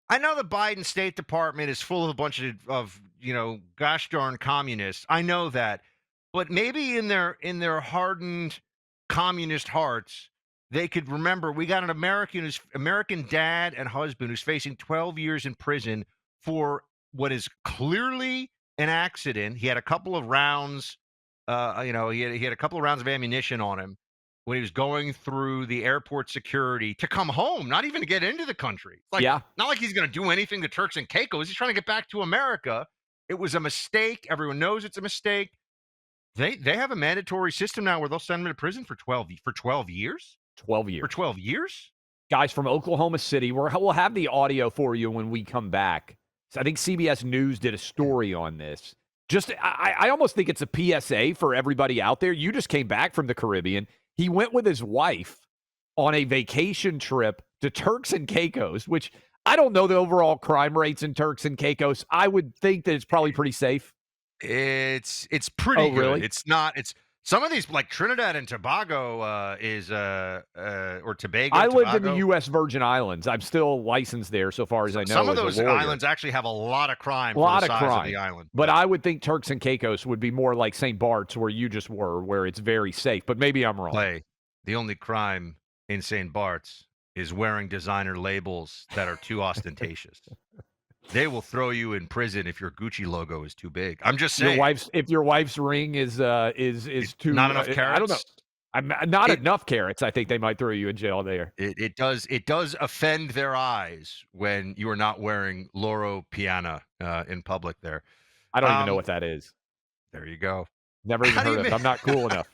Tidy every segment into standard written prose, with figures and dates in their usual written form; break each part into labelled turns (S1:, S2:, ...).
S1: I know the Biden State Department is full of a bunch of gosh darn communists. I know that, but maybe in their hardened communist hearts, they could remember we got an American dad and husband who's facing 12 years in prison for what is clearly an accident. He had a couple of rounds, he had a couple of rounds of ammunition on him when he was going through the airport security to come home, not even to get into the country. It's like
S2: Yeah.
S1: not like he's going to do anything to Turks and Caicos. He's trying to get back to America. It was a mistake. Everyone knows it's a mistake. They have a mandatory system now where they'll send him to prison for 12 years.
S2: 12
S1: For
S2: years.
S1: 12 years?
S2: Guys from Oklahoma City, we'll have the audio for you when we come back. So I think CBS News did a story on this. I almost think it's a PSA for everybody out there. You just came back from the Caribbean. He went with his wife on a vacation trip to Turks and Caicos, which I don't know the overall crime rates in Turks and Caicos. I would think that it's probably pretty safe.
S1: It's pretty
S2: Oh,
S1: good.
S2: really?
S1: It's not. It's some of these like Trinidad and Tobago or Tobago.
S2: I lived in the
S1: Tobago.
S2: U.S. Virgin Islands. I'm still licensed there, so far as I know.
S1: Some of
S2: as a
S1: those
S2: lawyer.
S1: islands actually have a lot of crime.
S2: A lot
S1: for the
S2: of
S1: size
S2: crime.
S1: of the island.
S2: But I would think Turks and Caicos would be more like St. Bart's, where you just were, where it's very safe. But maybe I'm wrong.
S1: The only crime in St. Bart's is wearing designer labels that are too ostentatious. They will throw you in prison if your Gucci logo is too big. I'm just saying.
S2: If your wife's ring is too
S1: not enough carats.
S2: I don't know. Not enough carrots. I think they might throw you in jail there.
S1: It does offend their eyes when you are not wearing Loro Piana in public there.
S2: I don't even know what that is.
S1: There you go.
S2: Never even heard of it. I'm not cool enough.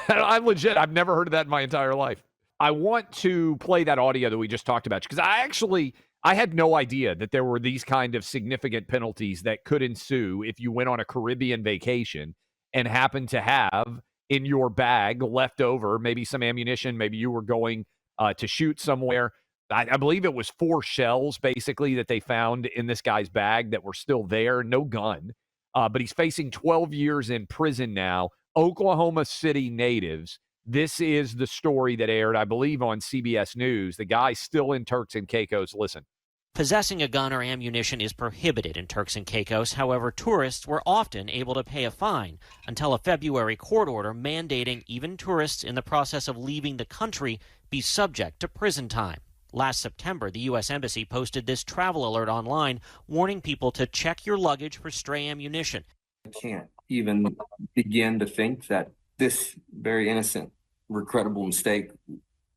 S2: I'm legit. I've never heard of that in my entire life. I want to play that audio that we just talked about because I had no idea that there were these kind of significant penalties that could ensue if you went on a Caribbean vacation and happened to have in your bag left over maybe some ammunition. Maybe you were going to shoot somewhere. I believe it was 4 shells basically that they found in this guy's bag that were still there. No gun. But he's facing 12 years in prison now. Oklahoma City natives. This is the story that aired, I believe, on CBS News. The guy's still in Turks and Caicos. Listen.
S3: Possessing a gun or ammunition is prohibited in Turks and Caicos. However, tourists were often able to pay a fine until a February court order mandating even tourists in the process of leaving the country be subject to prison time. Last September, the U.S. Embassy posted this travel alert online, warning people to check your luggage for stray ammunition.
S4: I can't even begin to think that this very innocent, regrettable mistake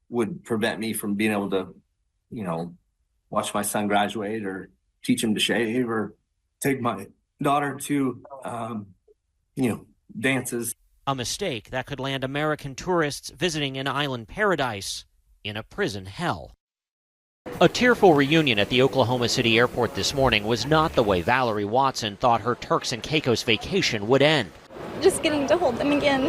S4: would prevent me from being able to, watch my son graduate or teach him to shave or take my daughter to, dances.
S3: A mistake that could land American tourists visiting an island paradise in a prison hell. A tearful reunion at the Oklahoma City airport this morning was not the way Valerie Watson thought her Turks and Caicos vacation would end.
S5: Just getting to hold them again,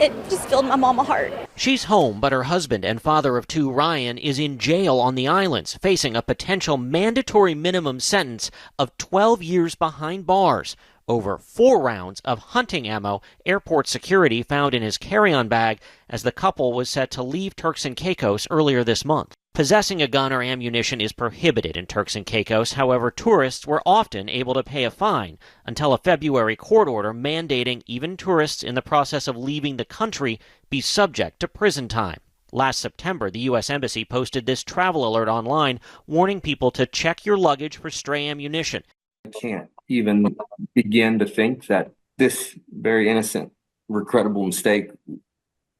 S5: it just filled my mama heart.
S3: She's home, but her husband and father of 2, Ryan, is in jail on the islands, facing a potential mandatory minimum sentence of 12 years behind bars over 4 rounds of hunting ammo airport security found in his carry-on bag as the couple was set to leave Turks and Caicos earlier this month. Possessing a gun or ammunition is prohibited in Turks and Caicos. However, tourists were often able to pay a fine until a February court order mandating even tourists in the process of leaving the country be subject to prison time. Last September, the U.S. Embassy posted this travel alert online, warning people to check your luggage for stray ammunition.
S4: I can't even begin to think that this very innocent, regrettable mistake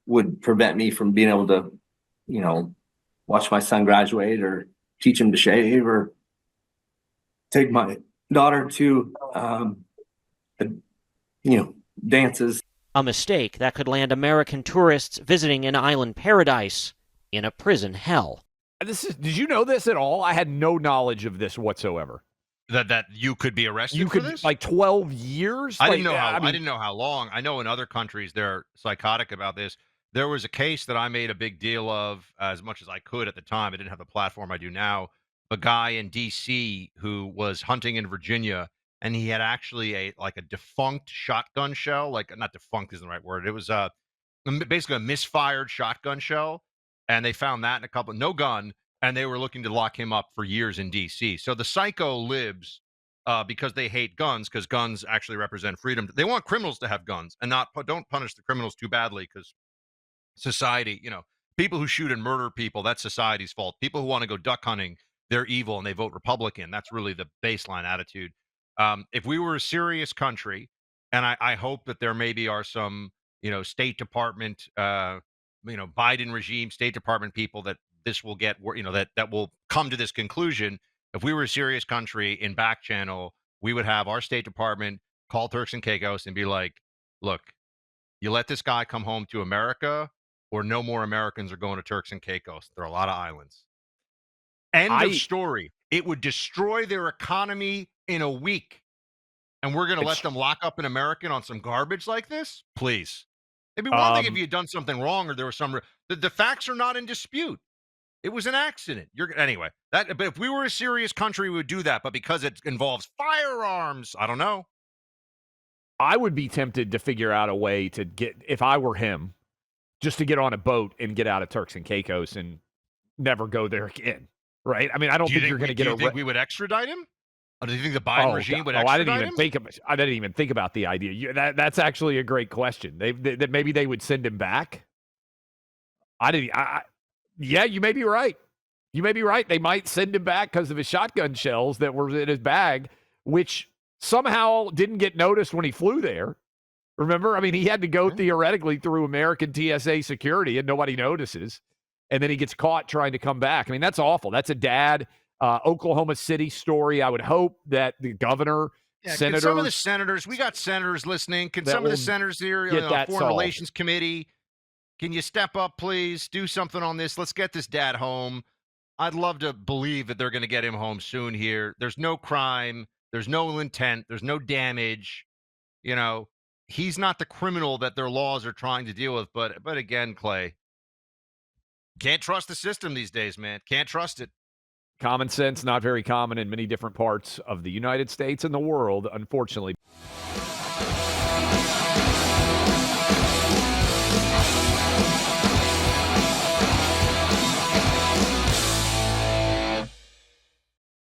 S4: would prevent me from being able to, watch my son graduate or teach him to shave or take my daughter to, dances.
S3: A mistake that could land American tourists visiting an island paradise in a prison hell.
S2: Did you know this at all? I had no knowledge of this whatsoever.
S1: That you could be arrested for this?
S2: Like 12 years?
S1: I didn't know how long. I know in other countries they're psychotic about this. There was a case that I made a big deal of as much as I could at the time. I didn't have the platform I do now. A guy in D.C. who was hunting in Virginia, and he had actually a defunct shotgun shell. Like, not defunct isn't the right word. It was basically a misfired shotgun shell, and they found that in no gun. and they were looking to lock him up for years in D.C. So the psycho libs, because they hate guns, because guns actually represent freedom. They want criminals to have guns and don't punish the criminals too badly, because society, people who shoot and murder people, that's society's fault. People who want to go duck hunting, they're evil and they vote Republican. That's really the baseline attitude. If we were a serious country, and I hope that there maybe are some, State Department, Biden regime, State Department people that this will get, that will come to this conclusion. If we were a serious country in back channel, we would have our State Department call Turks and Caicos and be like, look, you let this guy come home to America, or no more Americans are going to Turks and Caicos. There are a lot of islands. End of story. It would destroy their economy in a week. And we're going to let them lock up an American on some garbage like this? Please. It'd be one thing if you had done something wrong, or there was some. The facts are not in dispute. It was an accident. Anyway. But if we were a serious country, we would do that. But because it involves firearms, I don't know.
S2: I would be tempted to figure out a way to get, if I were him, just to get on a boat and get out of Turks and Caicos and never go there again. Right? I mean, I don't think you're going to get
S1: Do you think we would extradite him? Or do you think the Biden regime would extradite him?
S2: I didn't even think about the idea. That's actually a great question. That maybe they would send him back. Yeah, you may be right. You may be right. They might send him back because of his shotgun shells that were in his bag, which somehow didn't get noticed when he flew there. Remember? I mean, he had to go theoretically through American TSA security and nobody notices. And then he gets caught trying to come back. I mean, that's awful. That's a dad, Oklahoma City story. I would hope that the governor, senators.
S1: Some of the senators, we got senators listening. Can some of the senators here, Foreign Relations Committee, can you step up, please? Do something on this. Let's get this dad home. I'd love to believe that they're going to get him home soon here. There's no crime. There's no intent. There's no damage. He's not the criminal that their laws are trying to deal with. But again, Clay, can't trust the system these days, man. Can't trust it.
S2: Common sense, not very common in many different parts of the United States and the world, unfortunately.